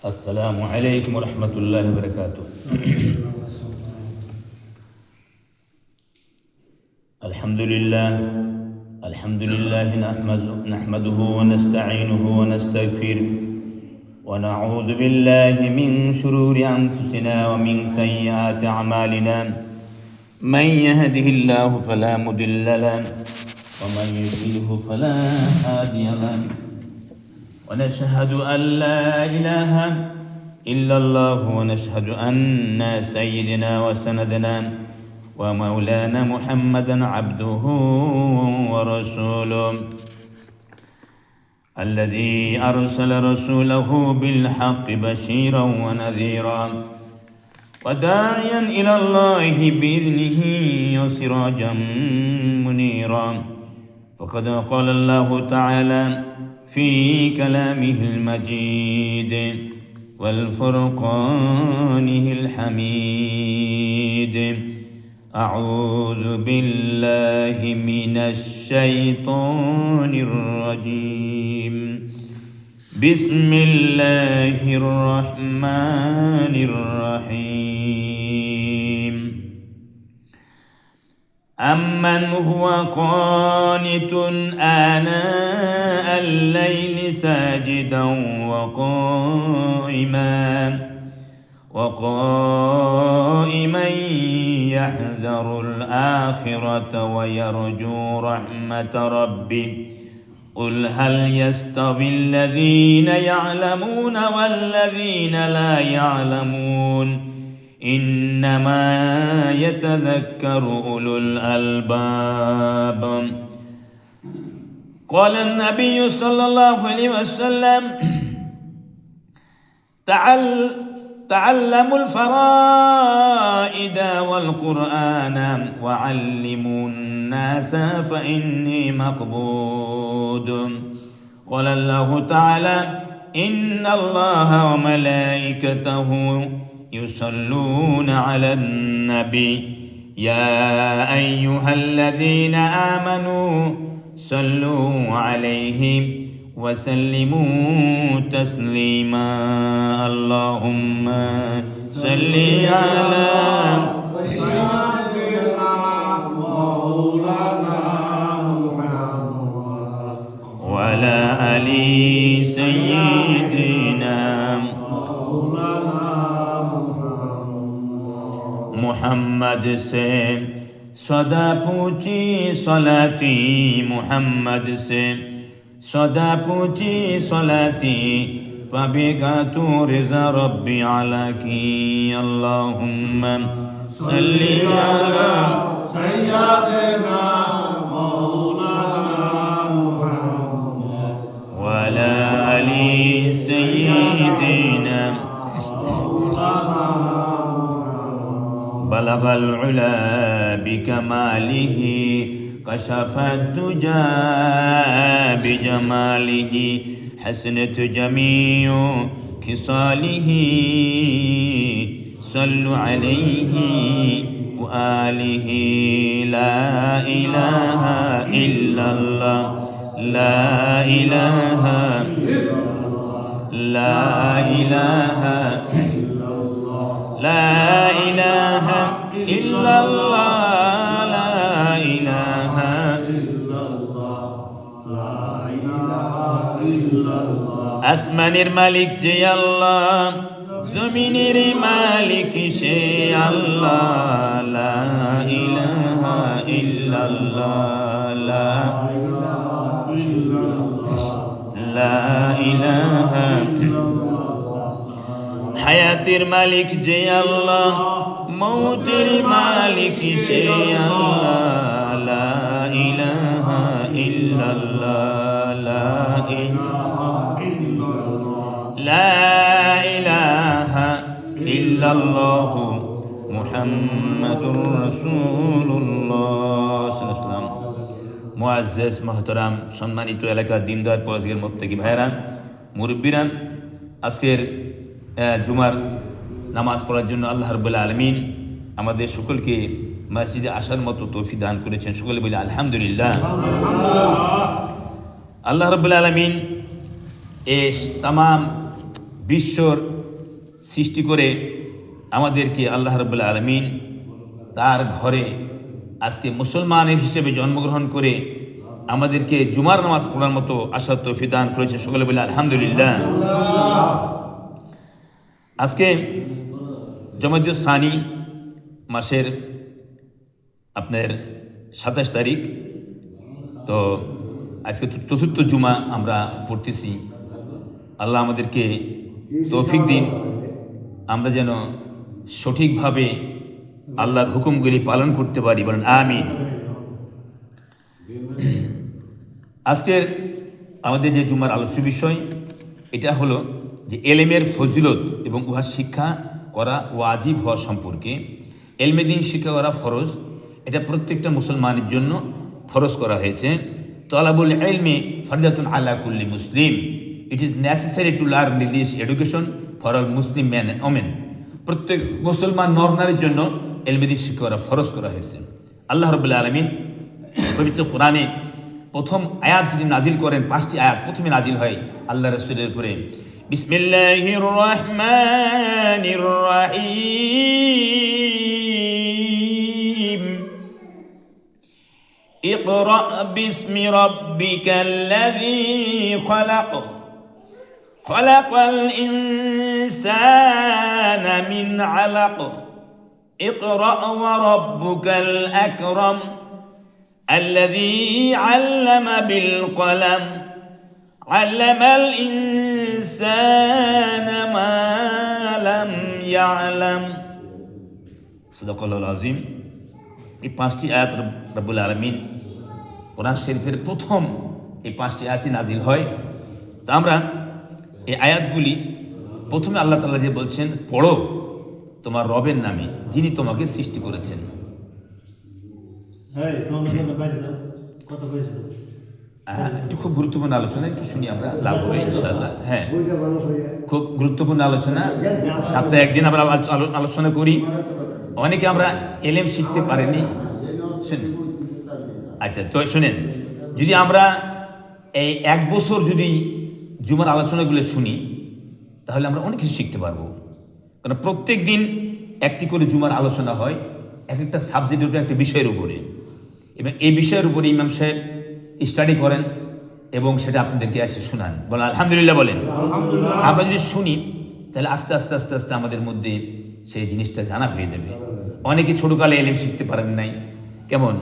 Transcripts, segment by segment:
السلام عليكم ورحمة الله وبركاته. الحمد لله نحمده ونستعينه ونستغفره ونعوذ بالله من شرور أنفسنا ومن سيئات أعمالنا. من يهده الله فلا مضل له ومن يضلل فلا هادي له. ونشهد أن لا إله إلا الله ونشهد أن سيدنا وسندنا ومولانا محمدا عبده ورسوله الذي أرسل رسوله بالحق بشيرا ونذيرا وداعيا إلى الله بإذنه وسراجا منيرا. فقد قال الله تعالى في كلامه المجيد والفرقانه الحميد: أعوذ بالله من الشيطان الرجيم. بسم الله الرحمن الرحيم. أمن هو قانت آناء الليل ساجدا وقائما يحذر الآخرة ويرجو رحمة ربه. قل هل يستوي الذين يعلمون والذين لا يعلمون إنما يتذكر أولو الألباب. قال النبي صلى الله عليه وسلم: تعلموا الفرائد والقرآن وعلموا الناس فإني مقبود. قال الله تعالى: إن الله وملائكته يصلون على النبي يا أيها الذين آمنوا صلوا عليه وسلموا تسليما. اللهم صل على سيدنا مولانا محمد وعلى آل سيدنا محمد سے सदा पूछी सलाती मुहम्मद से सदा पूछी सलाती पाबेगा तू रिज़ा रब्बी आला की। अल्लाहुम्मा सल्ली अला सय्यदना मौलाना मुहम्मद वअला आलि सय्यिदिना بلغ العلا بكماله كشف الدجى بجماله حسنت جميع خصاله صلوا عليه وآله. لا إله إلا الله لا إله لا إله لا إله إلا الله لا إله إلا الله لا إله إلا الله। আসমানের মালিক যে আল্লাহ, জমিনের মালিক সে আল্লাহ। লা ইলাহা ইল্লাল্লাহ লা ইলাহা হায়াতের মালিক যে আল্লাহ, মৌতের মালিক সে আল্লাহ। লা ইলাহা ইল্লাল্লাহ লা ইলাহা ইল্লাল্লাহ মুহাম্মাদুর রাসূলুল্লাহ সাল্লাল্লাহু আলাইহি ওয়াসাল্লাম। মুআজ্জাজ মুহতারাম সম্মানিত এলাকার দিনদার পরহেজগার মুত্তাকি ভাইরা, মুরব্বিরা, আজকের জুমার নামাজ পড়ার জন্য আল্লাহ রাব্বুল আলামিন আমাদের সকলকে মসজিদে আসার মতো তৌফিক দান করেছেন। সকলে বলি আলহামদুলিল্লাহ। আল্লাহ রাব্বুল আলামিন এই তামাম বিশ্বর সৃষ্টি করে আমাদেরকে আল্লাহ রাব্বুল আলামিন তার ঘরে আজকে মুসলমানের হিসেবে জন্মগ্রহণ করে আমাদেরকে জুমার নামাজ পড়ার মতো আশা তৌফিক দান করেছে। সকলে বলে আলহামদুলিল্লাহ। আজকে জমাদিউ সানি মাসের আপনার 27 তারিখ, তো আজকে চতুর্থ জুমা আমরা পড়তেছি। আল্লাহ আমাদেরকে তৌফিক দিন, আমরা যেন সঠিকভাবে আল্লাহর হুকুমগুলি পালন করতে পারি, বলেন আমিন। আজকের আমাদের যে জুমার আলোচ্য বিষয় এটা হলো যে এলেমের ফজিলত এবং উহা শিক্ষা করা ওয়াজিব হওয়া সম্পর্কে। এলমে দ্বীন শিক্ষা করা ফরজ, এটা প্রত্যেকটা মুসলমানের জন্য ফরজ করা হয়েছে। তালাবুল ইলমি ফরজাতুন আলা কুল্লি মুসলিম, it is necessary to learn religious education for all Muslim man and women. প্রত্যেক মুসলমান নর নারীর জন্য এলমে দ্বীন শিক্ষা করা ফরজ করা হয়েছে। আল্লাহ রাব্বুল আলামিন পবিত্র কোরআনে প্রথম আয়াত যদি নাজিল করেন, 5টি আয়াত প্রথমে নাজিল হয় আল্লাহ রাসূলের উপরে। বিসমিল্লাহির রহমানির রহিম, ইকরা বিসমি রাব্বিকাল্লাযী খলাক, খলাকাল ইনসানা মিন আলাক, ইকরা ওয়া রাব্বুকাল আকরাম الذي علم بالقلم علم الإنسان ما لم يعلم صدق الله العظيم। এই 5টি আয়াত রব্বুল আলামিন কোরআন শরীফের প্রথম এই 5টি আয়াতই নাজিল হয়। তা আমরা এই আয়াতগুলি প্রথমে আল্লাহ তাআলা যে বলছেন, পড়ো তোমার রবের নামে যিনি তোমাকে সৃষ্টি করেছেন। একটু খুব গুরুত্বপূর্ণ আলোচনা, একটু শুনি আমরা, লাভ হবে ইনশাআল্লাহ। হ্যাঁ, খুব গুরুত্বপূর্ণ আলোচনা, সপ্তাহে একদিন আমরা আলোচনা করি। অনেকে আমরা এলেম শিখতে পারিনি। আচ্ছা, তো শুনেন, যদি আমরা এই 1 বছর যদি জুমার আলোচনাগুলো শুনি তাহলে আমরা অনেক কিছু শিখতে পারবো। কারণ প্রত্যেক দিন একটি করে জুমার আলোচনা হয়, এক একটা সাবজেক্টের উপরে, একটা বিষয়ের উপরে, এবং এই বিষয়ের উপরে ইমাম সাহেব স্টাডি করেন এবং সেটা আপনাদেরকে এসে শোনান। বলেন আলহামদুলিল্লাহ, বলেন। আমরা যদি শুনি তাহলে আস্তে আস্তে আস্তে আস্তে আমাদের মধ্যে সেই জিনিসটা জানা হয়ে যাবে। অনেকে ছোটকালে এলেম শিখতে পারেন নাই, কেমন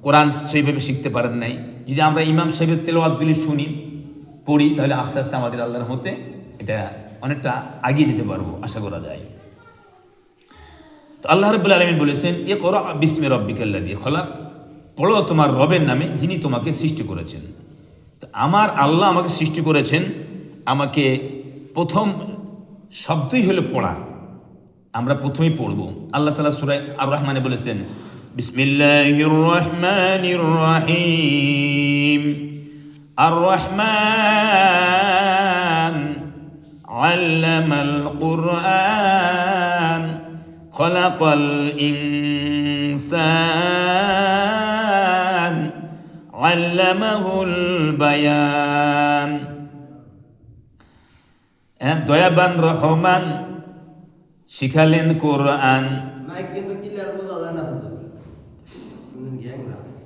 কোরআন সেইভাবে শিখতে পারেন নাই। যদি আমরা ইমাম সাহেবের তেলাওয়াতগুলি শুনি, পড়ি, তাহলে আস্তে আস্তে আমাদের আল্লাহর মতে এটা অনেকটা এগিয়ে যেতে পারবো, আশা করা যায়। তো আল্লাহ রাব্বুল আলামিন বলেছেন, ইকরা বিসমি রাব্বিকাল্লাযী খলাক, পড়ো তোমার রবের নামে যিনি তোমাকে সৃষ্টি করেছেন। তো আমার আল্লাহ আমাকে সৃষ্টি করেছেন, আমাকে প্রথম শব্দই হলো পড়া। আমরা প্রথমেই পড়ব। আল্লাহ তাআলা সূরা আর রহমানে বলেছেন, বিসমিল্লাহির রহমানির রহিম, আর রহমান আল্লামাল কুরআন খলাকাল ইনসান আল্লামাহুল বায়ান। দয়াবান রহমান শিখালেন কোরআন।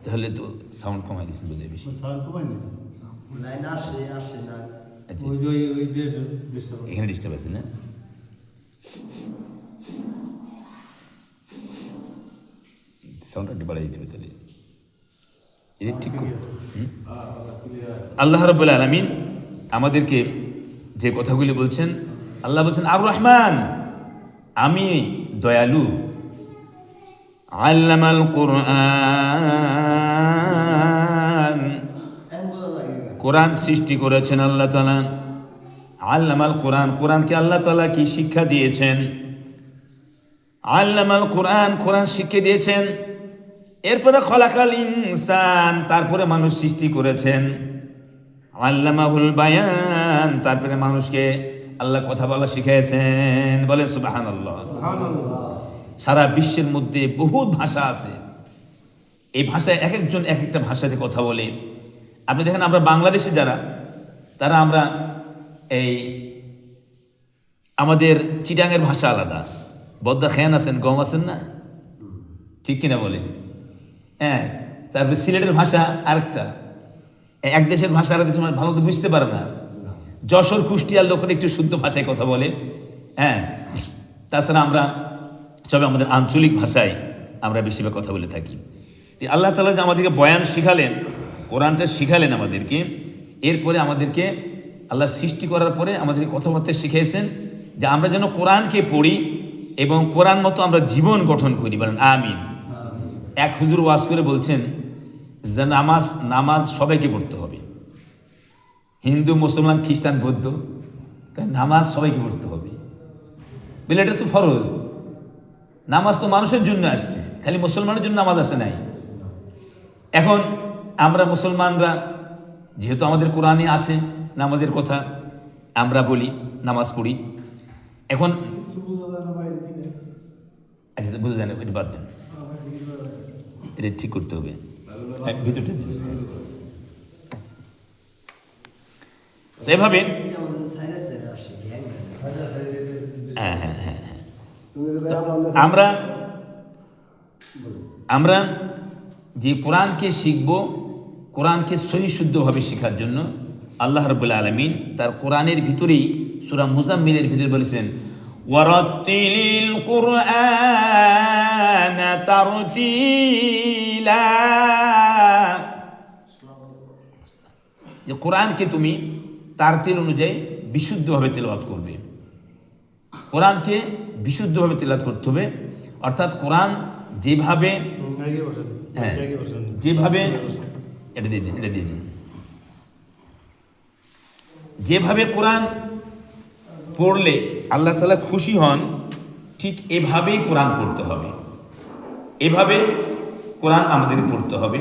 তাহলে তো সাউন্ড কমাই দিচ্ছেন, বুঝে বেশি এখানে ডিস্টার্ব আছে না? সাউন্ডটা একটু বাড়াই দিতে হবে তাহলে। ঠিক আল্লাহ রাব্বুল আলামিন আমাদেরকে যে কথাগুলি বলছেন, আল্লাহ বলছেন আর রহমান, আমি দয়ালু। আল্লামাল কুরআন, কোরআন সৃষ্টি করেছেন আল্লাহ তাআলা। আল্লামাল কুরআন, কোরআনকে আল্লাহ তাআলা কি শিক্ষা দিয়েছেন? আল্লামাল কুরআন, কোরআন শিক্ষা দিয়েছেন। এরপরে খলাকাল ইনসান, তারপরে মানুষ সৃষ্টি করেছেন। আল্লামাহুল বায়ান, তারপরে মানুষকে আল্লাহ কথা বলা শিখিয়েছেন। বলেন সুবহানাল্লাহ। সারা বিশ্বের মধ্যে বহুত ভাষা আছে। এই ভাষায় এক একজন এক একটা ভাষাতে কথা বলে। আপনি দেখেন আমরা বাংলাদেশে যারা, তারা আমরা এই আমাদের চিটাঙের ভাষা আলাদা, বদ্দা খেয়ান আছেন, গম আছেন না, ঠিক কিনা বলে? হ্যাঁ, তারপরে সিলেটের ভাষা আরেকটা, এক দেশের ভাষা আরেক দেশের ভালো তো বুঝতে পারে না। যশোর কুষ্টিয়ার লোকের একটু শুদ্ধ ভাষায় কথা বলে। হ্যাঁ, তাছাড়া আমরা সবাই আমাদের আঞ্চলিক ভাষায় আমরা বেশিরভাগ কথা বলে থাকি। আল্লাহ তাআলা যে আমাদেরকে বয়ান শিখালেন, কোরআনটা শিখালেন আমাদেরকে, এরপরে আমাদেরকে আল্লাহ সৃষ্টি করার পরে আমাদেরকে কথাবার্তা শিখিয়েছেন যে আমরা যেন কোরআনকে পড়ি এবং কোরআন মতো আমরা জীবন গঠন করি। বলেন আমিন। এক হুজুর ওয়াজ করে বলছেন যে নামাজ সবাইকে পড়তে হবে, হিন্দু, মুসলমান, খ্রিস্টান, বৌদ্ধ, নামাজ সবাইকে পড়তে হবে। বলে এটা তো ফরজ, নামাজ তো মানুষের জন্য আসছে, খালি মুসলমানের জন্য নামাজ আসে নাই। এখন আমরা মুসলমানরা যেহেতু আমাদের কোরআনে আছে নামাজের কথা, আমরা বলি নামাজ পড়ি। এখন আচ্ছা বুঝে জানেন, এটা বাদ দেন, এটা ঠিক করতে হবে, ভিতরটা দিন। এভাবে হ্যাঁ হ্যাঁ হ্যাঁ হ্যাঁ আমরা যে কোরআনকে শিখব, কোরআনকে সহি শুদ্ধভাবে শেখার জন্য আল্লাহ রাব্বুল আলামিন তার কোরআনের ভিতরেই সূরা মুজাম্মিলের ভিতরে বলেছেন ওয়ারাত্তিলিল কুরআন তারতিলা, যে কোরআনকে তুমি তারতিল অনুযায়ী বিশুদ্ধভাবে তেলাওয়াত করবে। কোরআনকে বিশুদ্ধভাবে তেলাওয়াত করতে হবে, অর্থাৎ কোরআন যেভাবে যেভাবে এটা দিয়ে দিন যেভাবে কোরআন পড়লে আল্লাহ তাআলা খুশি হন, ঠিক এভাবেই কোরআন পড়তে হবে। এভাবে কোরআন আমাদের পড়তে হবে।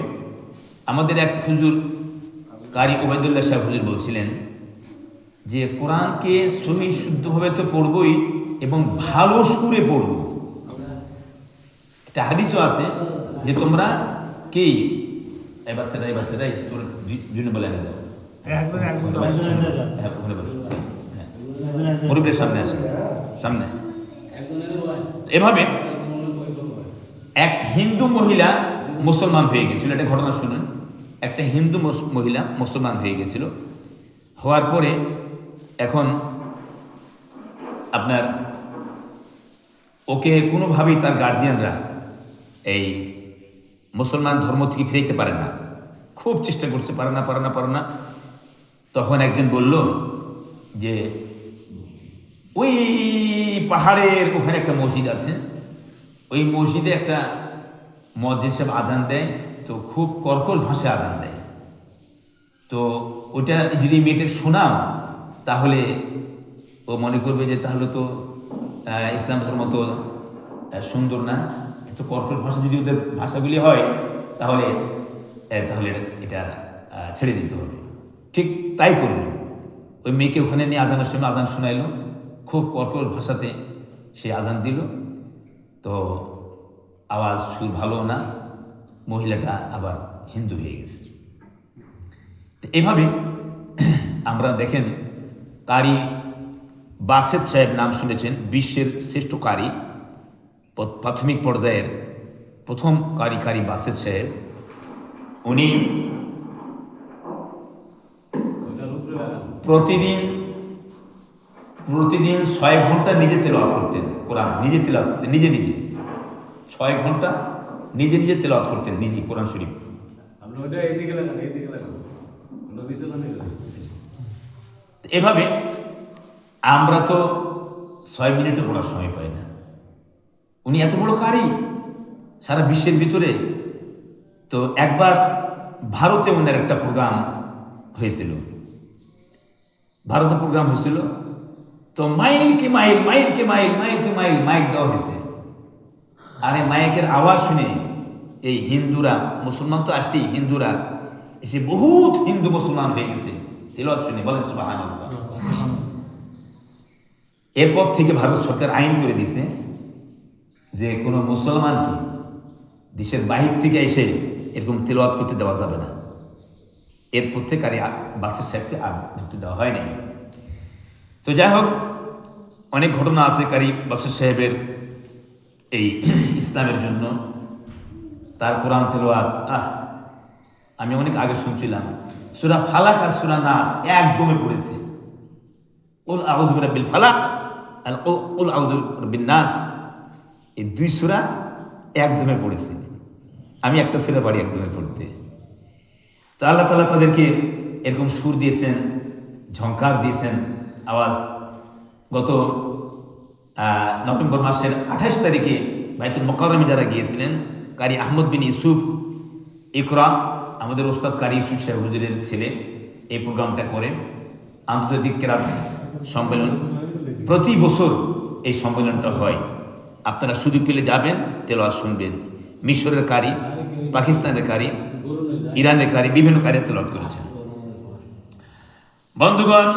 আমাদের এক হুজুর কারি ওবায়দুল্লাহ সাহেব হুজুর বলছিলেন যে কোরআনকে সহি শুদ্ধভাবে তো পড়বই এবং ভালো সুরে পড়ব। একটা হাদিসও আছে যে তোমরা কি এই বাচ্চাটাই তোর দুই বলে এনে দাও, মুরব্বীর সামনে আসে, সামনে। এভাবে এক হিন্দু মহিলা মুসলমান হয়ে গেছিল, একটা ঘটনা শুনুন। একটা হিন্দু মহিলা মুসলমান হয়ে গেছিল, হওয়ার পরে এখন আপনার ওকে কোনোভাবেই তার গার্জিয়ানরা এই মুসলমান ধর্ম থেকে ফিরাইতে পারে না, খুব চেষ্টা করছে, পারে না। তখন একজন বলল যে ওই পাহাড়ের ওখানে একটা মসজিদ আছে, ওই মসজিদে একটা মুয়াজ্জিন সাহেব আজান দেয়, তো খুব কর্কশ ভাষায় আজান দেয়, তো ওটা যদি মেয়েটাকে শোনাও তাহলে ও মনে করবে যে তাহলে তো ইসলাম ধর্ম তো সুন্দর না, এত কর্কশ ভাষা যদি ওদের ভাষাগুলি হয় তাহলে এটা ছেড়ে দিতে হবে। ঠিক তাই করল, ওই মেয়েকে ওখানে নিয়ে আজানের সময় আজান শোনাইলো, খুব কর্কশ ভাষাতে সে আজান দিল, তো আওয়াজ সুর ভালো না, মহিলাটা আবার হিন্দু হয়ে গেছে। এভাবে আমরা দেখেন কারি বাসেদ সাহেব নাম শুনেছেন, বিশ্বের শ্রেষ্ঠ কারি, প্রাথমিক পর্যায়ের প্রথম কারি বাসেদ সাহেব। উনি প্রতিদিন 6 ঘন্টা নিজে তেলাওয়াত করতেন, কোরআন নিজে তেলাওয়াত করতেন, নিজে 6 ঘন্টা নিজে তেলাওয়াত করতেন, নিজে কোরআন শরীফ। এভাবে আমরা তো 6 মিনিটও পড়ার সময় পাই না, উনি এত বড় কারি সারা বিশ্বের ভিতরে। তো একবার ভারতে ওনার একটা প্রোগ্রাম হয়েছিল, তো মাইলকে মাইল মাইক দেওয়া হয়েছে। আর এই মাইকের আওয়াজ শুনে এই হিন্দুরা, মুসলমান তো আসছেই, হিন্দুরা এসে বহুত হিন্দু মুসলমান হয়ে গেছে তেলাওয়াত শুনে, বলেন সুবহানাল্লাহ। এরপর থেকে ভারত সরকার আইন করে দিয়েছে যে কোনো মুসলমানকে দেশের বাহির থেকে এসে এরকম তেলাওয়াত করতে দেওয়া যাবে না। এরপর থেকে কারি বাসের সাহেবকে আর ঢুকতে দেওয়া হয় নাই। তো যাই হোক, অনেক ঘটনা আছে কারি বাসের সাহেবের এই ইসলামের জন্য, তার কোরআন তেলাওয়াত আমি অনেক আগে শুনছিলাম। সূরা ফালাক আর সূরা নাস একদমে পড়েছে। কুল আউযু বিরাব্বিল ফালাক আর কুল আউযু বিরাব্বিন নাস, এই দুই সূরা একদমে পড়েছে। আমি একটা সূরা পারি একদমে পড়তে। তো আল্লাহ তাআলা তাদেরকে এরকম সুর দিয়েছেন, ঝংকার দিয়েছেন, আওয়াজ। গত নভেম্বর মাসের 28 তারিখে বাইতুল মুকাররমে যারা গিয়েছিলেন, কারি আহমদ বিন ইউসুফ ইকরা, আমাদের ওস্তাদ কারি ইউসুফ সাহেব হুজুরের ছেলে, এই প্রোগ্রামটা করে আন্তর্জাতিক কেরাত সম্মেলন। প্রতি বছর এই সম্মেলনটা হয়। আপনারা সুযোগ পেলে যাবেন, তেলাওয়াত শুনবেন। মিশরের কারি, পাকিস্তানের কারি, ইরানের কারি, বিভিন্ন কারি তেলাওয়াত করেছেন। বন্ধুগণ,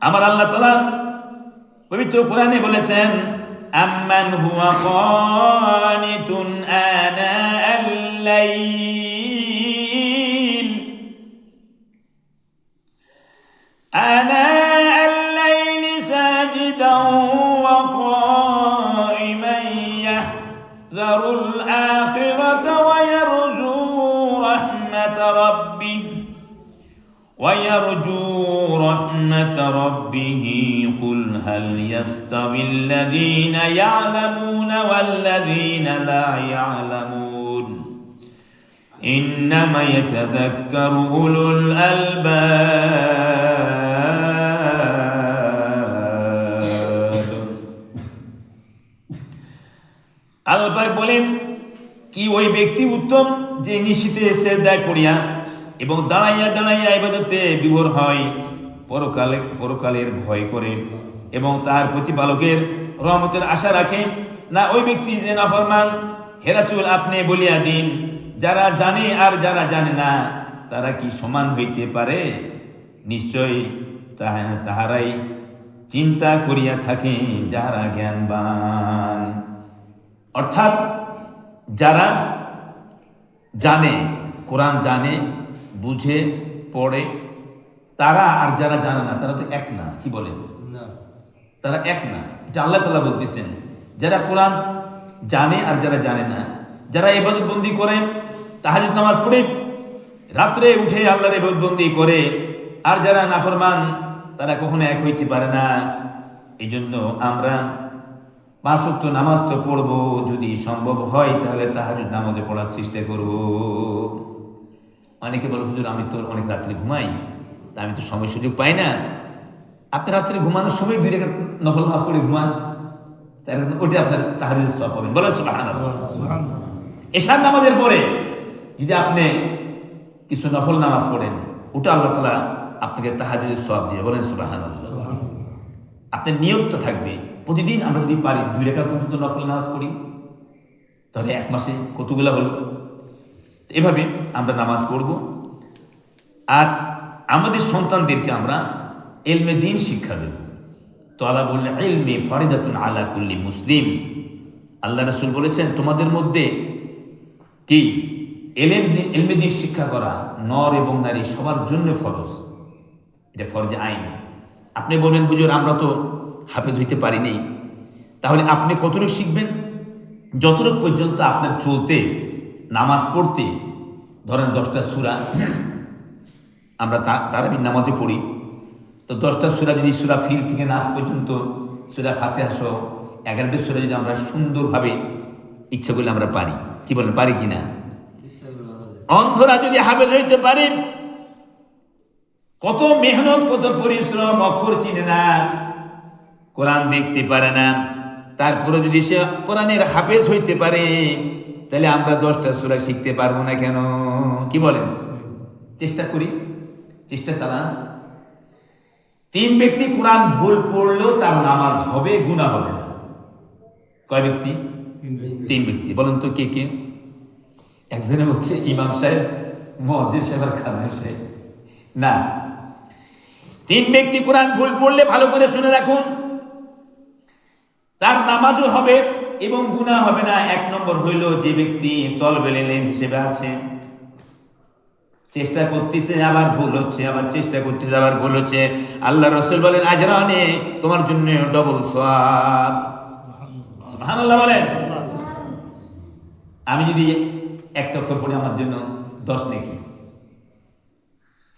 আমার আল্লাহ তাআলা পবিত্র কোরআনে বলেছেন, আম্মান হুয়া কানিতুন আনা আল-লাইল সাজিদান ওয়া কাইমান ইয়াহযারুল আখিরাতা ওয়া ইয়ারজু রাহমাতা রাব্বিহি ويرجو رحمة ربه قل هل يستوي الذين يعلمون والذين لا يعلمون إنما يتذكر أولو الألباب। আল্লাহ বলেন, কি ওই ব্যক্তি উত্তম যে নিশিতে সিজদা করিয়া এবং দাঁড়াইয়া দাঁড়াইয়া ইবাদতে বিভোর হয়, পরকালের ভয় করে এবং তার প্রতিপালকের রহমতের আশা রাখে? না ওই ব্যক্তি যে নাফরমান? হে রাসূল, আপনি বলিয়া দিন, যারা জানে আর যারা জানে না তারা কি সমান হইতে পারে? নিশ্চয়ই তাহারাই চিন্তা করিয়া থাকে যারা জ্ঞানবান। অর্থাৎ যারা জানে, কোরআন জানে, বুঝে, পড়ে, তারা আর যারা জানে না তারা তো এক না। কি বলেন? তারা এক না। এটা আল্লাহ তাআলা বলতেছেন। যারা কোরআন জানে আর যারা জানে না, যারা ইবাদত বন্দি করে, তাহাজ্জুদ নামাজ পড়ে, রাত্রে উঠে আল্লাহর ইবাদত বন্দি করে, আর যারা নাফরমান, তারা কখনো এক হইতে পারে না। এই জন্য আমরা 5 ওয়াক্ত নামাজ তো পড়বো, যদি সম্ভব হয় তাহলে তাহাজ্জুদ নামাজে পড়ার চেষ্টা করব। অনেকে বলে, হুজুর আমি তো অনেক রাত্রে ঘুমাই, তা আমি তো সময় সুযোগ পাই না। আপনি রাত্রে ঘুমানোর সময় 2 রাকাত নফল নামাজ পড়ে ঘুমান, ওটা আপনার তাহাজ্জুদের সওয়াব পাবেন। বলেন সুবহানাল্লাহ। এশার নামাজের পরে যদি আপনি কিছু নফল নামাজ পড়েন, ওটা আল্লাহ তাআলা আপনাকে তাহাজ্জুদের সওয়াব দিয়ে। বলেন সুবহানাল্লাহ। আপনার নিয়তটা থাকবে, প্রতিদিন আমরা যদি পারি 2 রাকাত পর্যন্ত নফল নামাজ পড়ি, তাহলে 1 মাসে কতগুলা হলো? এভাবে আমরা নামাজ পড়ব। আর আমাদের সন্তানদেরকে আমরা ইলমে দ্বীন শিক্ষা দেব। তালাবুল ইলমি ফারিদাতুন আলা কুল্লি মুসলিম। আল্লাহ রাসূল বলেছেন, তোমাদের মধ্যে কি ইলমে দ্বীন শিক্ষা করা নর এবং নারী সবার জন্য ফরজ। এটা ফরজে আইন। আপনি বলবেন, হুজুর আমরা তো হাফেজ হইতে পারিনি, তাহলে আপনি কতটুকু শিখবেন? যতটুকু পর্যন্ত আপনার চলতে, নামাজ পড়তে, ধরেন 10টা সূরা আমরা তারাবির নামাজে পড়ি, তো 10টা সূরা যদি সূরা ফিল থেকে নাস পর্যন্ত, সূরা ফাতিহা সহ 11টা সূরা যদি আমরা সুন্দরভাবে ইচ্ছা করলে আমরা পারি, কি বলেন, পারি কিনা? অন্ধরা যদি হাফেজ হইতে পারে, কত মেহনত, কত পরিশ্রম, অক্ষর চিনে না, কোরআন দেখতে পারে না, তারপরে যদি সে কোরআনের হাফেজ হইতে পারে, তাহলে আমরা 10টা সূরা শিখতে পারবো না কেন? কি বলেন? চেষ্টা করি, চেষ্টা চালান। 3 ব্যক্তি কোরআন ভুল পড়লেও তার নামাজ হবে, গুনাহ হবে না। কয় ব্যক্তি? 3 ব্যক্তি। বলেন তো কে কে? একজনে বলছে ইমাম সাহেব, মুয়াজ্জিন সাহেব আর খাদেম সাহেব। না, 3 ব্যক্তি কোরআন ভুল পড়লে ভালো করে শুনে রাখুন, তার নামাজও হবে এবং গুনাহ হবে না। 1 নম্বর হইল যে ব্যক্তি তলবে ইলম হিসেবে আছে, চেষ্টা করতেছে আবার ভুল হচ্ছে, আবার চেষ্টা করতেছে আবার ভুল হচ্ছে। আল্লাহ রাসূল বলেন আজরানে, তোমার জন্য ডবল সওয়াব। সুবহানাল্লাহ বলেন। আমি যদি একটা অক্ষর পড়ি আমার জন্য 10 নেকি,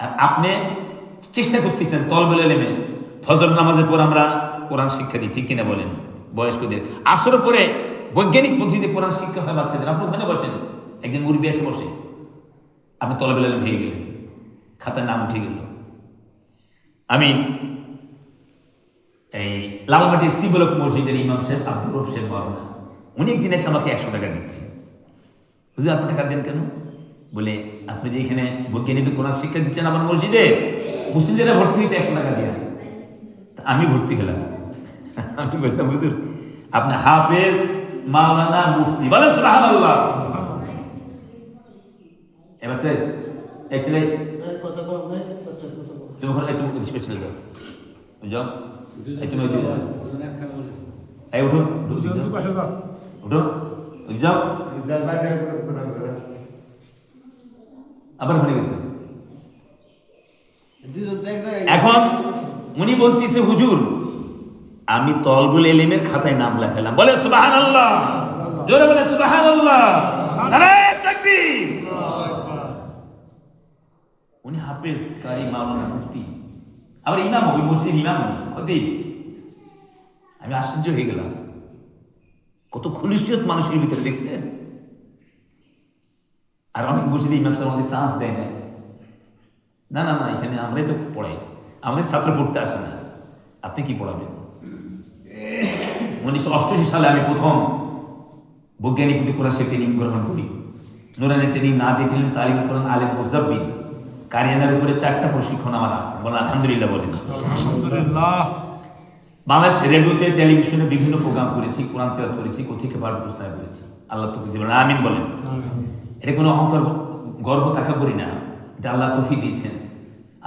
আর আপনি চেষ্টা করতেছেন তলবেল এলেমে। ফজর নামাজের পর আমরা কোরআন শিক্ষা দিই, ঠিক কিনা বলেন? বয়স্কদের আসরের পরে বৈজ্ঞানিক পদ্ধতিতে কোরআন শিক্ষা হয় বাচ্চাদের। আপনি ওখানে বসেন, একজন মুরব্বী এসে বসে, আপনি তলবেল এলেম হয়ে গেলেন, খাতায় নাম উঠে গেল। আমি এই লালমাটির সিবলক মসজিদের ইমাম সাহেব আব্দুর রব সাহেব বর্মা, উনি একদিন এসে আমাকে 100 টাকা দিচ্ছে। বুঝলি আপনি টাকা দেন কেন? বলে আপনি যে এখানে বৈজ্ঞানিক কোরআন শিক্ষা দিচ্ছেন আমার মসজিদে, মুসলিমরা ভর্তি হয়েছে 100 টাকা দিয়ে। আমি ভর্তি হলাম। আমি বললাম হুজুর আপনি হাফেজ মাওলানা মুফতি, বলেন সুবহানাল্লাহ। এবার চাই এই ছেলে তুমি ওখানে একটু পেছনে যাও, যাও এই তুমি ওইদিকে যাও, এই উঠো উঠো যাও, আবার ওখানে গেছে। এখন উনি বলতেছে হুজুর আমি তলবুল ইলমের খাতায় নাম লেখালাম। বলে সুবহানাল্লাহ, জোরে বলে সুবহানাল্লাহ, নারায়ে তাকবীর। উনি হাফেজ কারি মাওলানা মুফতি, আবার ইমাম, ওই মসজিদের ইমাম, উনি খতিব। আমি আশ্চর্য হয়ে গেলাম, কত খুলিসিয়ত মানুষের ভিতরে দেখছেন। আর অনেক মসজিদে ইমাম সাহেব আমাদের চান্স দেয় না, না না না এখানে আমরাই তো পড়াই, আমাদের ছাত্র পড়তে আসে না, আপনি কি পড়াবেন? 1988 সালে আমি প্রথম বৈজ্ঞানিক কোরআন ট্রেনিং গ্রহণ করি। নুরানি ট্রেনিং না দিয়ে ট্রেনিং তালিম কোরআন আলেম মুজাব্বিদ কারিয়ানার উপরে 4টা প্রশিক্ষণ আমার আছে। বলেন আলহামদুলিল্লাহ। বলেন আলহামদুলিল্লাহ। বাংলাদেশ রেডিওতে টেলিভিশনে বিভিন্ন প্রোগ্রাম করেছি, কোরআন তেলাওয়াত করেছি, কথিকা পাঠ উপস্থাপন করেছি। আল্লাহ তৌফিক দিবেন, আমিন বলেন। এটা কোনো অহংকার গর্ব তাকাবুরি না, এটা আল্লাহ তৌফিক দিয়েছেন।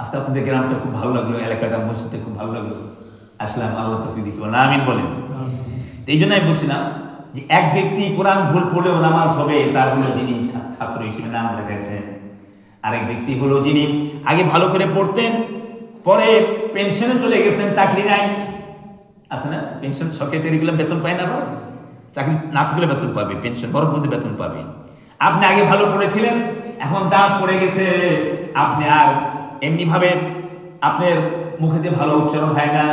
আজকে আপনাদের গ্রামটা খুব ভালো লাগলো, এলাকাটা মসজিদটা খুব ভালো লাগলো, আসলাম, আল্লাহ তৌফিক দিয়েছে, বলেন আমিন বলেন। এই জন্য আমি বলছিলাম যে এক ব্যক্তি কোরআন ভুল পড়লেও নামাজ হবে, তার হলো যিনি ছাত্র হিসেবে নাম লেখাইছেন। আরেক ব্যক্তি হলো যিনি আগে ভালো করে পড়তেন, পরে পেনশনে চলে গেছেন, চাকরি নাই, আছে না পেনশন, সরকারি চাকরিগুলো বেতন পায় না, আবার চাকরি না থাকলে বেতন পাবে, পেনশন বরফ মধ্যে বেতন পাবে। আপনি আগে ভালো পড়েছিলেন, এখন দাঁত পড়ে গেছে, আপনি আর এমনি ভাবে আপনার মুখে দিয়ে ভালো উচ্চারণ হয় না,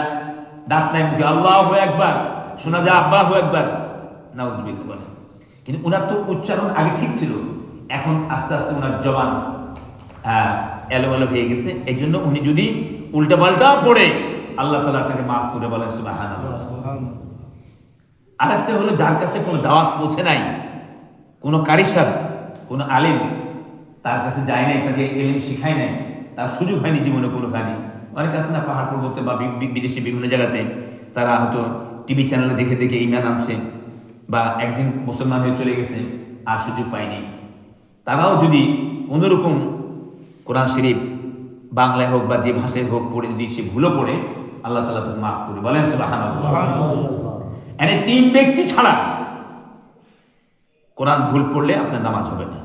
দাঁত নাই মুখে, আল্লাহু আকবার শোনা যায়, আব্বাহু আকবার, নাউজুবিল্লাহ বলে। কিন্তু ওনার তো উচ্চারণ আগে ঠিক ছিল, এখন আস্তে আস্তে ওনার জবান এলোমেলো হয়ে গেছে। এই জন্য উনি যদি উল্টা পাল্টা পড়ে, আল্লাহ তাআলা তাকে মাফ করে, বলেন সুবহানাল্লাহ। আর একটা হলো যার কাছে কোনো দাওয়াত পৌঁছে নাই, কোনো কারি সাহেব, কোনো আলিম তার কাছে যায় নাই, তাকে ইলম শিখায় নাই, তার সুযোগ হয়নি জীবনে কোনোখানে। অনেক আছে না পাহাড় পর্বতে বা বিদেশে বিভিন্ন জায়গাতে, তারা হয়তো টিভি চ্যানেলে দেখে দেখে ঈমান আনছে বা একদিন মুসলমান হয়ে চলে গেছে, আর সুযোগ পায়নি। তারাও যদি কোনোরকম কোরআন শরীফ বাংলায় হোক বা যে ভাষায় হোক পড়ে, যদি সে ভুলও পড়ে, আল্লাহ তাআলা তাকে মাফ করে, বলেন সুবহানাল্লাহ। এনে 3 ব্যক্তি ছাড়া কোরআন ভুল পড়লে আপনার নামাজ হবে না।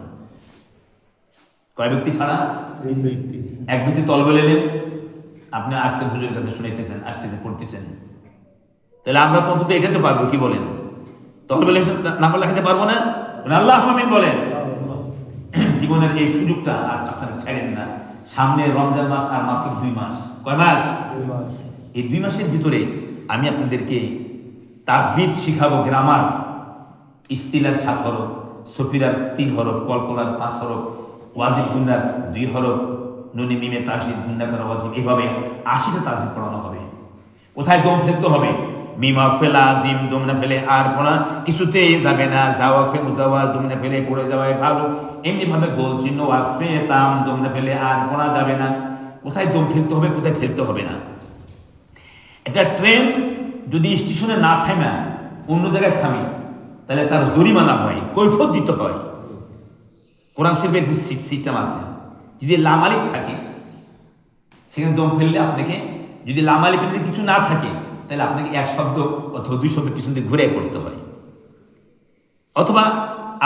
কয় ব্যক্তি ছাড়া? 3 ব্যক্তি। এক ব্যক্তি তলবে এলেন, আপনি আসছেন হুজুরের কাছে শুনাইতেছেন, আসতেছেন, পড়তেছেন, তাহলে আমরা তো অন্তত এটা তো পারবো, কি বলেন? তলবে নাম্বার লেখাতে পারবো না? আল্লাহ আমিন বলেন। জীবনের এই সুযোগটা আর আপনারা ছাড়েন না। সামনে রমজান মাস আর মাত্র 2 মাস। কয় মাস? 2 মাস। এই 2 মাসের ভিতরে আমি আপনাদেরকে তাসবিদ শিখাবো, গ্রামার, ইস্তিলার 7 হরফ, সফিরার 3 হরফ, কলকলার 5 হরফ, ওয়াজিব গুন্নার 2 হরফ, নুনে মিমে তাসদিদ গুন্না করা ওয়াজিব, এভাবে 80টা তাসবিদ পড়ানো হবে। কোথায় দম ফেলতে হবে? মিমা ফেলা আজিম, দম না ফেলে আর পড়া কিছুতেই যাবে না। যাওয়া ফে যাওয়া, দম না ফেলে পড়ে যাওয়াই ভালো। এমনি ভাবে গোল চিহ্ন ওয়াকফে তাম, দম না ফেলে আর পড়া যাবে না। কোথায় দম ফেলতে হবে, কোথায় ফেলতে হবে না। একটা ট্রেন যদি স্টেশনে না থামে, অন্য জায়গায় থামে, তাহলে তার জরিমানা হয়, কৈফিয়ত দিতে হয়। কোরআন শরীফের সিস্টেম আছে। যদি লামালিক থাকে, সেখানে দম ফেললে আপনাকে, যদি লামালিকের যদি কিছু না থাকে, তাহলে আপনাকে 1 শব্দ অথবা 2 শব্দ পিছন দিয়ে ঘুরে পড়তে হয়। অথবা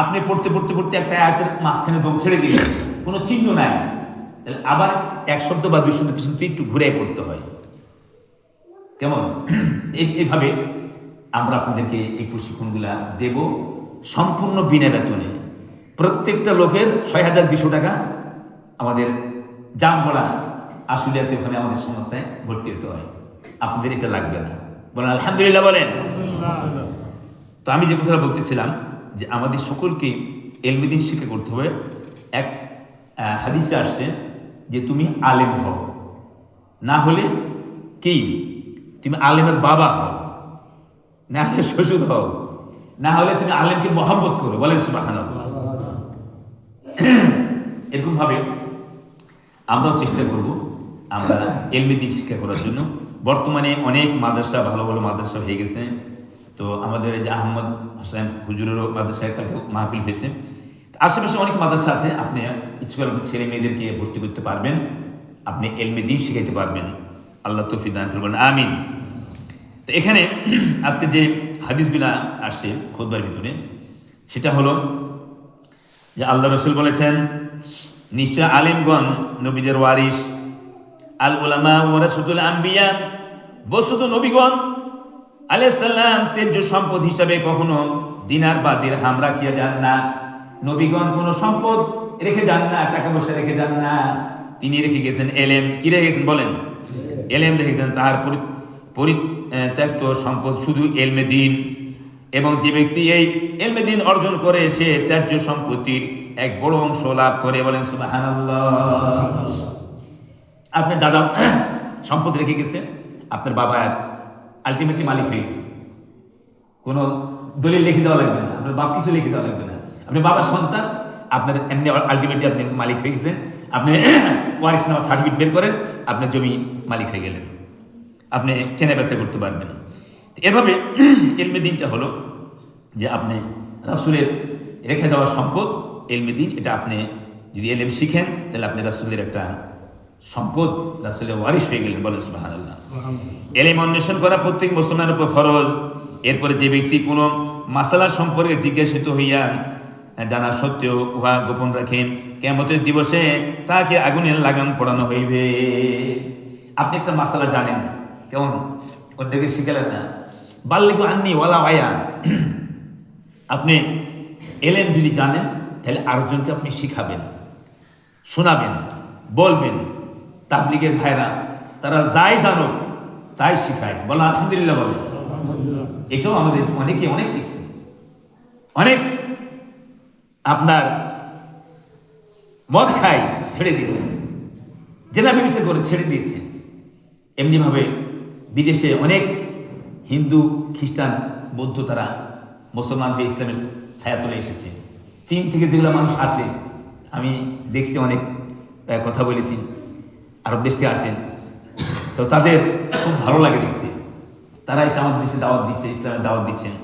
আপনি পড়তে পড়তে পড়তে একটা আয়াতের মাঝখানে দম ছেড়ে দিলেন, কোনো চিহ্ন নাই, আবার এক শব্দ বা দুই শব্দ পিছনে একটু ঘুরে পড়তে হয়। কেমন? এইভাবে আমরা আপনাদেরকে এই প্রশিক্ষণগুলা দেব সম্পূর্ণ বিনা বেতনে। প্রত্যেকটা লোকের ৬,২০০ টাকা আমাদের জামগড়া আশুলিয়াতে ওখানে আমাদের সংস্থায় ভর্তি হতে হয়। আপনাদের এটা লাগবে না, বলেন আলহামদুলিল্লাহ বলেন। তো আমি যে কথাটা বলতেছিলাম যে আমাদের সকলকে ইলমে দ্বীন শিক্ষা করতে হবে। এক হাদিসে আসছে যে তুমি আলেম হও, না হলে কি তুমি আলেমের বাবা হও, না হলে শ্বশুর হও, না হলে তুমি আলেমকে মহব্বত করো, বলেন সুবহানাল্লাহ। এরকম ভাবে আমরাও চেষ্টা করব আমরা ইলমে দ্বীন শিক্ষা করার জন্য। বর্তমানে অনেক মাদ্রাসা, ভালো ভালো মাদ্রাসা হয়ে গেছে। তো আমাদের এই যে আহমদ হোসেন হুজুরেরও মাদ্রাসায় কালকে মাহফিল হয়েছে। আশেপাশে অনেক মাদ্রাসা আছে, আপনি ইচ্ছা করলে ছেলে মেয়েদেরকে ভর্তি করতে পারবেন, আপনি ইলমে দ্বীন শিখাইতে পারবেন। আল্লাহ তৌফিক দান করবেন, আমিন। তো এখানে আজকে যে হাদিসগুলা আসছে খুতবার ভিতরে, সেটা হলো যে আল্লাহ রসুল বলেছেন, নিশ্চয় আলিমগণ নবীদের ওয়ারিস, আল উলামা ওয়ারাসাতুল আম্বিয়া, বস্তুত নবীগণ আলাইহিস সালাম তেজ্য সম্পদ হিসাবে কখনো দিনার বা দিরহাম রাখিয়া যান না। নবীগণ কোনো সম্পদ রেখে যান না, টাকা পয়সা রেখে যান না। তিনি রেখে গেছেন এলেম। কি রেখে গেছেন বলেন? এলেম রেখে গেছেন। তার পরিত্যক্ত সম্পদ শুধু ইলমে দ্বীন। এবং যে ব্যক্তি এই ইলমে দ্বীন অর্জন করে সে ত্যায্য সম্পত্তির এক বড় অংশ লাভ করে, বলেন সুবহানাল্লাহ। আপনার দাদা সম্পদ রেখে গেছে, আপনার বাবা আলটিমেটলি মালিক হয়ে গেছে। কোনো দলিল লিখে দেওয়া লাগবে না, আপনার বাপ কিছু লিখে দেওয়া লাগবে না। আপনি বাবার সন্তান, আপনার এমনি আলটিমেটলি আপনি মালিক হয়ে গেছেন। আপনি ওয়ারিশ নামা সার্টিফিকেট বের করেন, আপনার জমি মালিক হয়ে গেলেন, আপনি কেনা বেচা করতে পারবেন। এভাবে ইলমে দ্বীনটা হলো যে আপনি রাসূলের রেখে যাওয়া সম্পদ ইলমে দ্বীন। এটা আপনি যদি ইলম শিখেন তাহলে আপনি রাসূলের একটা সম্পদ, রাসূলের ওয়ারিশ হয়ে গেলেন, বলেন সুবহানাল্লাহ। ইলম অন্বেষণ করা প্রত্যেক মুসলমানের উপর ফরজ। এরপরে যে ব্যক্তি কোনো মাসালা সম্পর্কে জিজ্ঞাসিত হইয়া জানা সত্ত্বেও উহা গোপন রাখেন, কিয়ামতের দিবসে তাকে আগুনের লাগাম পড়ানো হইবে। আপনি একটা মাসালা জানেন, কেমন অন্যকে শিখালেন না, বাল্লিগু আন্নি ওয়ালা ওয়া। আপনি এলেম যদি জানেন তাহলে আরেকজনকে আপনি শিখাবেন, শোনাবেন, বলবেন। তাবলিগের ভাইরা তারা যাই জানো তাই শিখায়, বলো আলহামদুলিল্লাহ বলো। এটাও আমাদের অনেকে অনেক শিখছে, অনেক আপনার মদ খায় ছেড়ে দিয়েছে, জেনা ব্যভিচার করে ছেড়ে দিয়েছে। এমনিভাবে বিদেশে অনেক হিন্দু, খ্রিস্টান, বৌদ্ধ তারা মুসলমান হয়ে ইসলামের ছায়া তুলে এসেছে। চীন থেকে যেগুলো মানুষ আসে, আমি দেখছি, অনেক কথা বলেছি, আরব দেশ থেকে আসেন, তো তাদের খুব ভালো লাগে দেখতে। তারা এসে আমাদের দেশে দাওয়াত দিচ্ছে, ইসলামের দাওয়াত দিচ্ছেন।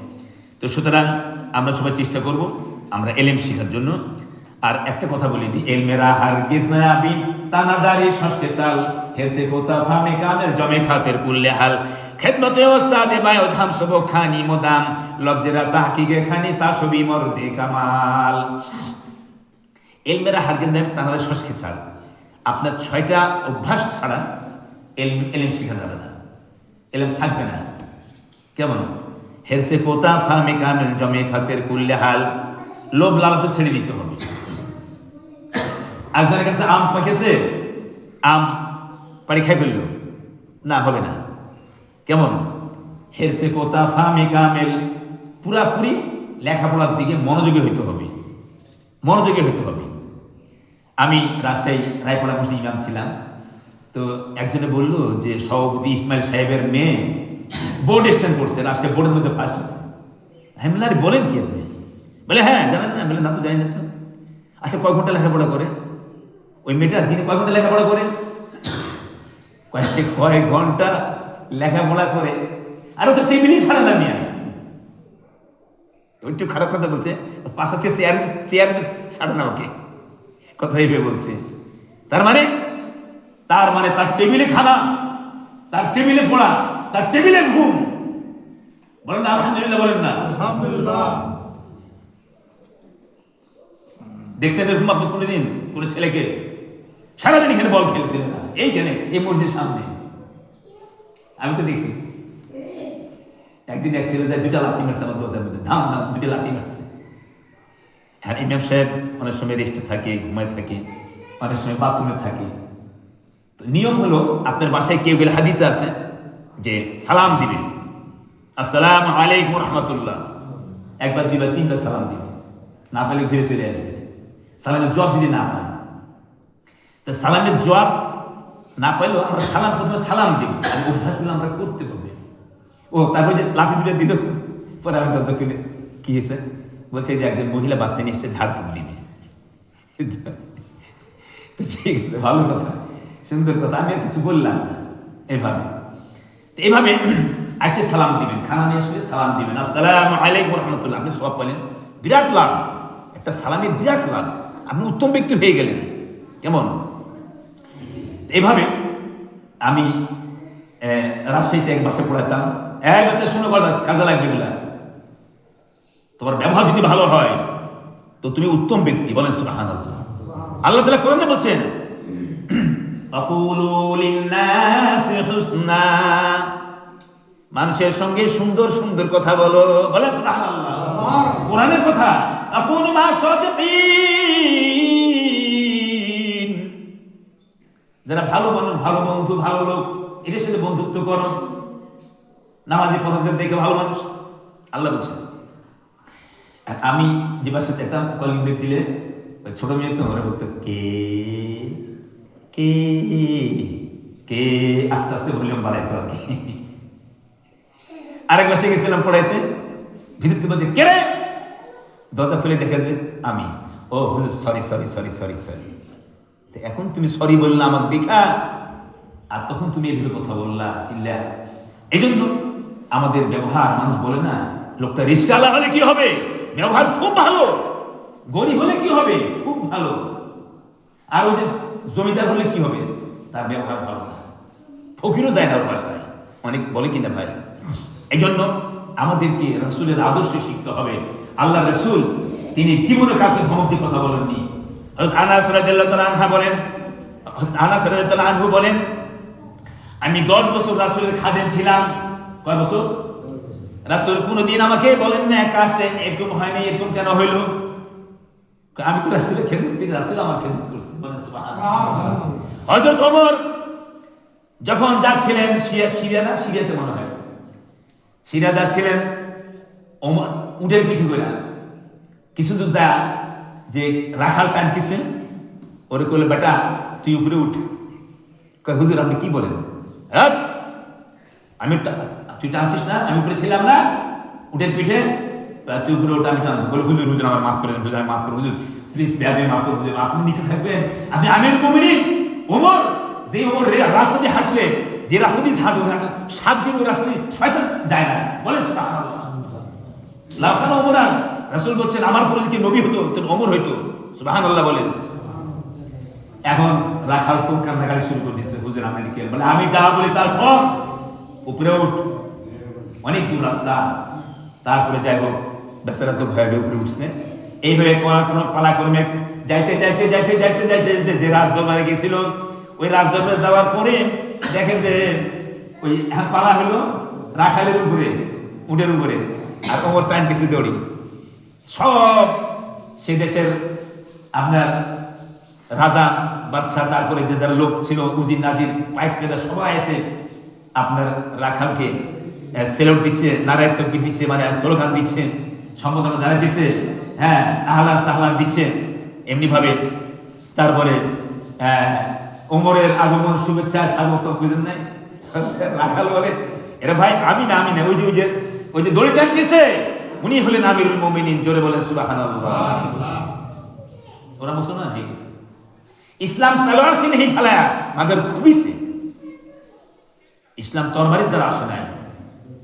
তো সুতরাং আমরা সবাই চেষ্টা করব আমরা এলেম শেখার জন্য। আর একটা কথা বলে দিই, এলমেরা হারগিজ না আবিন তানাদারি সংস্কেশাল হেরচে কোতা ফামে কানের জমে খাতের কুল্লে হাল খেদমতে ওস্তাদে বায়দ হাম সব খানি মোদাম লবজেরা তাহকিকে খানি তাসবি মরদে কামাল। এলমেরা হারগিজ না তানাদারি সংস্কেশাল, আপনার 6টা অভ্যাস ছাড়া এলেম শেখা যাবে না, এলেম থাকবে না। কেমন? হেরসে পোতা ফামে কামেল জমে খাতের কুল্লে হাল, লোভ লালসা ছেড়ে দিতে হবে। একজনের কাছে আম পাকেছে, আম পাড়ি খাই ফেলল, না, হবে না। কেমন? হেরসে পোতা ফামে কামেল, পুরাপুরি লেখাপড়ার দিকে মনোযোগী হইতে হবে, মনোযোগী হইতে হবে। আমি রাজশাহী রায়পাড়া মসজিদ ইমাম ছিলাম। তো একজনে বলল যে সভাপতি ইসমাইল সাহেবের মেয়ে বোর্ড স্ট্যান্ড করছে, রাজশাহী বোর্ডের মধ্যে ফার্স্ট হচ্ছে। আমি বললাম, বলেন কি আপনি? বলে হ্যাঁ, জানেন না? বলে না, তো জানি না তো। আচ্ছা, কয় ঘন্টা লেখাপড়া করে ওই মেয়েটা? দিনে কয় ঘন্টা লেখাপড়া করে? কয় ঘন্টা লেখাপড়া করে, আর ও তো টেবিলই ছাড়া না মিয়া। একটু খারাপ কথা বলছে, পাশাতে চেয়ারে ছাড়ে না ওকে, কথা এইভাবে বলছে। তার মানে তার টেবিলে খানা, তার টেবিলে পড়া, তার টেবিলে ঘুম। বলেন না আলহামদুলিল্লাহ, বলেন না আলহামদুলিল্লাহ। দেখছেন এরকম আপনি কোনোদিন কোনো ছেলেকে? সারাদিন এখানে বল খেলছিল না, এইখানে এই মসজিদের সামনে। আমি তো দেখি একদিন এক ছেলে যায়, দুটা লাথি মারছে আমার দরজার মধ্যে, ধাম ধাম দুটো লাথি মারছে। হ্যাঁ, ইমাম সাহেব অনেক সময় রেস্টে থাকে, ঘুমায় থাকে, অনেক সময় বাথরুমে থাকে। তো নিয়ম হলো, আপনার বাসায় কেউ গেলে হাদিসে আছে যে সালাম দিবে, আসসালামু আলাইকুম রহমতুল্লাহ, একবার দুইবার তিনবার সালাম দিবে, না পেলে ঘিরে চলে আসবে। সালামের জবাব যদি না পান, তা সালামের জবাব না পাইলেও আমরা সালাম প্রথমে সালাম দিব, অভ্যাসগুলো আমরা করতে হবে। ও তারপরে যে লাঠি দুটো দিল, পরে আমি দরজা খুলে কি হয়েছে বলছে যে একজন মহিলা বাচ্চা নিয়ে এসছে, ঝাড়ফুঁক দিবে। ঠিক আছে, ভালো কথা, সুন্দর কথা, আমি আর কিছু বললাম না। এইভাবে আসে সালাম দিবেন, খানা নিয়ে আসলে সালাম দিবেন, আসসালামু আলাইকুম রহমতুল্লাহ, আপনি সওয়াব পেলেন, বিরাট লাভ, একটা সালামের বিরাট লাভ, আপনি উত্তম ব্যক্তি হয়ে গেলেন। কেমন? এইভাবে আমি রাজশাহীতে এক বাসে পড়াতাম। এক বাচ্চা শুনে কথা কাজে লাগবে বলে, তোমার ব্যবহার যদি ভালো হয় তো তুমি উত্তম ব্যক্তি। বলেন সুবহানাল্লাহ। আল্লাহ তাআলা কোরআনে বলছেন, আকুলু লিন-নাসি হুসনা, মানুষের সঙ্গে সুন্দর সুন্দর কথা বলো। বলেন সুবহানাল্লাহ, কোরআনের কথা। আকুলু মা সাদিকিন, যারা ভালো মানুষ, ভালো বন্ধু, ভালো লোক, এদের সাথে বন্ধুত্ব করো। নামাজি পরহেজগার দেখে ভালো মানুষ, আল্লাহ বলছেন। আমি যে বাসায় যেতাম, কলিং বেল দিলে ছোট মেয়ে তো মনে বলতো কে কে কে, আস্তে আস্তে ভলিউম বাড়াইতো আর কি। আরেক বাসায় গেছিলাম পড়াইতে, ভিতরতে বলছে কে রে, দরজা খুলে দেখে যে আমি। ও হুজুর, sorry sorry sorry sorry sorry. তো এখন তুমি সরি বললা আমাকে দেখা, আর তখন তুমি এভাবে কথা বললা, চিল্লা। এই জন্য আমাদের ব্যবহার, মানুষ বলে না, লোকটা রিস্কাওয়ালা হলে কি হবে, ব্যবহার খুব ভালো, গরিব হলে কি হবে, খুব ভালো, আর ওই যে জমিদার হলে কি হবে, তার ব্যবহার ভালো না, ফকিরও যায় না ওর বাসায়, অনেক বলে কিনা ভাই। এই জন্য আমাদেরকে রাসূলের আদর্শ শিখতে হবে। আল্লাহ রাসূল তিনি জীবনে কাউকে ধমক দিয়ে কথা বলেননি। হযরত আনাস রাদিয়াল্লাহু তাআলা আনহু বলেন, আমি 10 বছর রাসূলের খাদেম ছিলাম। কয় বছর? রাসূল কোনদিন আমাকে বলেন না কাজটা এরকম হয়নি, এরকম কেন হইল? আমি তো রাসূলের খেদমত করি, রাসূল আমার খেদমত করছে। বলেন সুবহানাল্লাহ। হযরত ওমর যখন যাচ্ছিলেন সিরিয়াতে মনে হয়, সিরিয়া যাচ্ছিলেন, ওমর উটের পিঠে করে কিছু দূর যা যে রাখাল টানতেছে, ওরে কইলে বেটা তুই উপরে উঠ। কয় হুজুর আপনি কি বলেন? আমি তুই টানছিস না, আমি উপরে ছিলাম না উটের পিঠে, তুই উপরে ওটা আমি টানবো। বলে হুজুর হুজুর আমার মাফ করে দেন, হুজুর আমি মাফ করো, হুজুর প্লিজ বেয়াদবি মাফ করো, হুজুর আপনি নিচে থাকবেন, আপনি আমিরুল মুমিনিন ওমর। যে ওমর রাস্তা দিয়ে হাঁটলে, যে রাস্তা দিয়ে হাঁটবে 7 দিন ওই রাস্তা দিয়ে শয়তান যায় না। বলে সুবহানাল্লাহ। লাউকানা ওমরান, রাসূল বলছেন আমার পরে যদি নবী হতো তো ওমর হইতো। সুবহানাল্লাহ বলেন। এখন রাখাল তো কান্নাকাটি শুরু করে দিচ্ছে, হুজুর আমি লিখে বলে আমি যা বলি তার সব উপরে উঠ, অনেক দূর রাস্তা। তারপরে যাই হোক বেচারা তো ভয়ে উপরে উঠছে। এইভাবে পালাক্রমে যাইতে যাইতে যাইতে যাইতে যাইতে যাইতে যে রাজদরবারে গেছিল, ওই রাজদরবারে যাওয়ার পরে দেখে যে ওই পালা হলো রাখালের উপরে, উটের উপরে, আর ওমর টানতেছে দড়ি। সব সে দেশের আপনার রাজা বাদশাহ, তারপরে যে যারা লোক ছিল, উজির নাজির পাইক পেদা, সবাই এসে আপনার রাখালকে সেলুট দিচ্ছে, নারায়ণ তকবীর দিচ্ছে, মানে স্লোগান দিচ্ছে, সম্বোধনা জানাইতেছে, হ্যাঁ আহলান সাহলান দিচ্ছে। এমনি ভাবে তারপরে ওমরের আগমন, শুভেচ্ছা, স্বাগত, বুঝেন নাই? রাখাল বলে এরা ভাই আমি না, ওই যে দড়ি টানতেছে উনি হলেন আমিরুল মুমিনিন। জোরে বলেন সুবহানাল্লাহ। ওরা মুসলমান হয়ে গেছে। ইসলাম তলোয়ার সে नहीं फैलाया मगर खूबी से। ইসলাম তরবারির দ্বারা আসে নাই,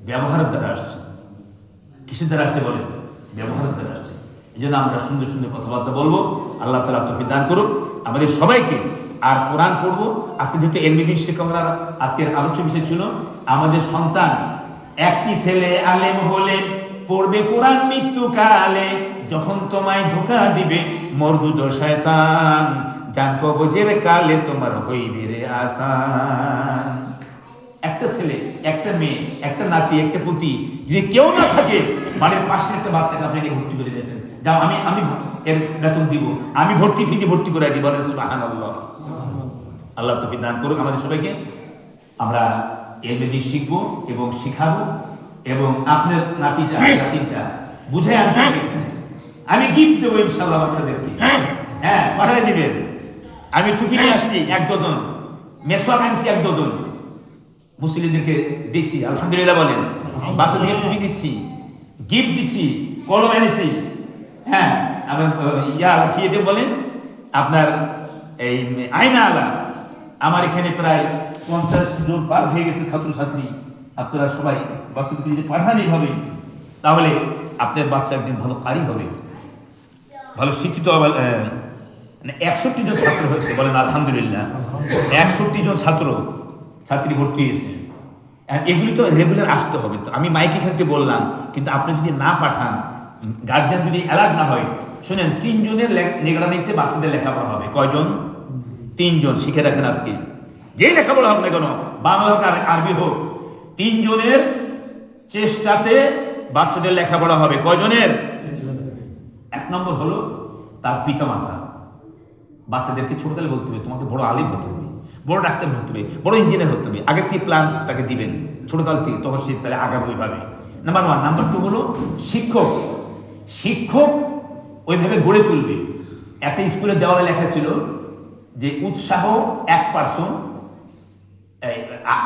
ব্যবহারের দ্বারা আসছে। কিসের দ্বারা আসছে বলেন? ব্যবহারের দ্বারা আসছে। এই জন্য আমরা সুন্দর সুন্দর কথাবার্তা বলবো। আল্লাহ তাআলা তৌফিক দান করুক আমাদের সবাইকে। আর কোরআন পড়বো। আজকে যেহেতু এলমিদিন শিক্ষকরা আজকের আলোচ্য বিষয় ছিল, আমাদের সন্তান একটি ছেলে আলেম হলে পড়বে কোরআন মৃত্যুকালে, যখন তোমায় ধোঁকা দিবে মরদুদ শয়তান, জান কবজের কালে তোমার হইবে রে আসান। একটা ছেলে, একটা মেয়ে, একটা নাতি, একটা পুতি যদি কেউ না থাকে, বাড়ির পাশে একটা বাচ্চাকে আপনি ভর্তি করে দিয়েছেন, যাও আমি এর বেতন দিব, আমি ভর্তি ফি দিয়ে ভর্তি করে দিই, বলেন সুবহানাল্লাহ। আল্লাহ তৌফিক দান করুক আমাদের সবাইকে। আমরা এর মেয়েদের শিখবো এবং শিখাবো, এবং আপনার নাতিটা বুঝে আনতে হবে। আমি গিফট দেবো ইনশাআল্লাহ বাচ্চাদেরকে, হ্যাঁ পাঠিয়ে দিবেন। আমি টুপি নিয়ে আসছি 1 ডজন, মেসওয়াক আনছি 1 ডজন, মুসলিমদেরকে দিচ্ছি, আলহামদুলিল্লাহ বলেন। বাচ্চাদেরকে টুপি দিচ্ছি, গিফট দিচ্ছি, কলম এনেছি, হ্যাঁ আমার কি এটা বলেন আপনার এই আয়না আলা। আমার এখানে প্রায় 50 জন পার হয়ে গেছে ছাত্রছাত্রী। আপনারা সবাই বাচ্চাদেরকে যদি পাঠান এইভাবে, তাহলে আপনার বাচ্চা একদিন ভালো কারি হবে, ভালো শিক্ষিত হবে। 61 জন ছাত্র হয়েছে, বলেন আলহামদুলিল্লাহ। 61 জন ছাত্রী ভর্তি হয়েছে। এগুলি তো রেগুলার আসতে হবে। তো আমি মাইক এখানে বললাম, কিন্তু আপনি যদি না পাঠান, গার্জিয়ান যদি অ্যালার্ট না হয়, শোনেন 3 জনের নিগরানিতে বাচ্চাদের লেখাপড়া হবে। কয়জন? 3 জন। শিখে রাখেন আজকে, যেই লেখাপড়া হোক না কেন, বাংলা হোক আর আরবি হোক, 3 জনের চেষ্টাতে বাচ্চাদের লেখাপড়া হবে। কয়জনের? 1 নম্বর হলো তার পিতামাতা। বাচ্চাদেরকে ছোটবেলায় বলতে হবে তোমাকে বড় আলিম হতে হবে, বড় ডাক্তার হতে হবে, বড় ইঞ্জিনিয়ার হতে হবে। আগে থেকে প্ল্যান তাকে দিবেন ছোটকাল থেকে, তখন সে তাহলে আগাবে ওইভাবে। নাম্বার 1। নাম্বার 2 হলো শিক্ষক ওইভাবে গড়ে তুলবে। একটা স্কুলের দেওয়ালে লেখা ছিল যে উৎসাহ 1%,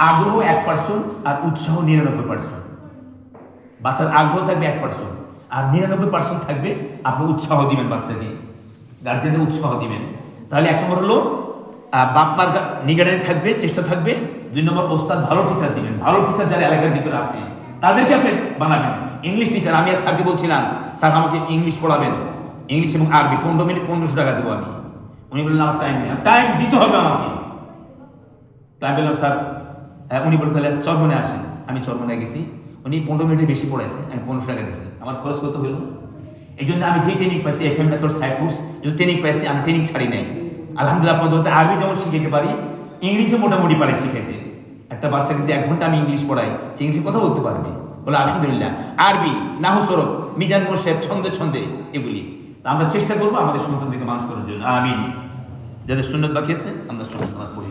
আগ্রহ 1% আর উৎসাহ 99%। বাচ্চার আগ্রহ থাকবে 1% আর 99% থাকবে আপনি উৎসাহ দিবেন বাচ্চাকে, গার্জেনদের উৎসাহ দিবেন। তাহলে 1 নম্বর হলো বাপ মার নিগরানি থাকবে, চেষ্টা থাকবে। 2 নম্বর ওস্তাদ ভালো টিচার দিবেন। ভালো টিচার যারা এলাকার ভিতরে আছে তাদেরকে আপনি বানাবেন। ইংলিশ টিচার, আমি স্যারকে বলছিলাম স্যার আমাকে ইংলিশ পড়াবেন, ইংলিশ এবং আরবি 15 মিনিট 1500 টাকা দেবো আমি। উনি বললেন আমার টাইম নেই। টাইম দিতে হবে আমাকে। তাই বললাম স্যার, উনি বলে তাহলে চরমনে আসেন। আমি চরমনে গেছি, উনি 15 মিনিটের বেশি পড়াইছে, আমি 1500 টাকা দিয়েছি। আমার খরচ কত হলো? এই জন্য আমি যে ট্রেনিং পাইছি FM মেথড সাইফুস, যে ট্রেনিং পাইছি, আমি ট্রেনিং ছাড়ি নাই। আলহামদুলিল্লাহ আপনাদের হতে আরবি যেমন শিখাইতে পারি, ইংলিশও মোটামুটি পারি শিখাইতে। একটা বাচ্চাকে যদি 1 ঘন্টা আমি ইংলিশ পড়াই, সে ইংলিশে কথা বলতে পারবে, বলে আলহামদুলিল্লাহ। আরবি, নাহু সরফ, মিজান মোর্শেদ, ছন্দে এগুলি আমরা চেষ্টা করবো আমাদের সন্তানদেরকে মানুষ করার জন্য। আমিন। যাদের সুন্নত বাকি আছে আমরা সুন্নত নামাজ পড়ি।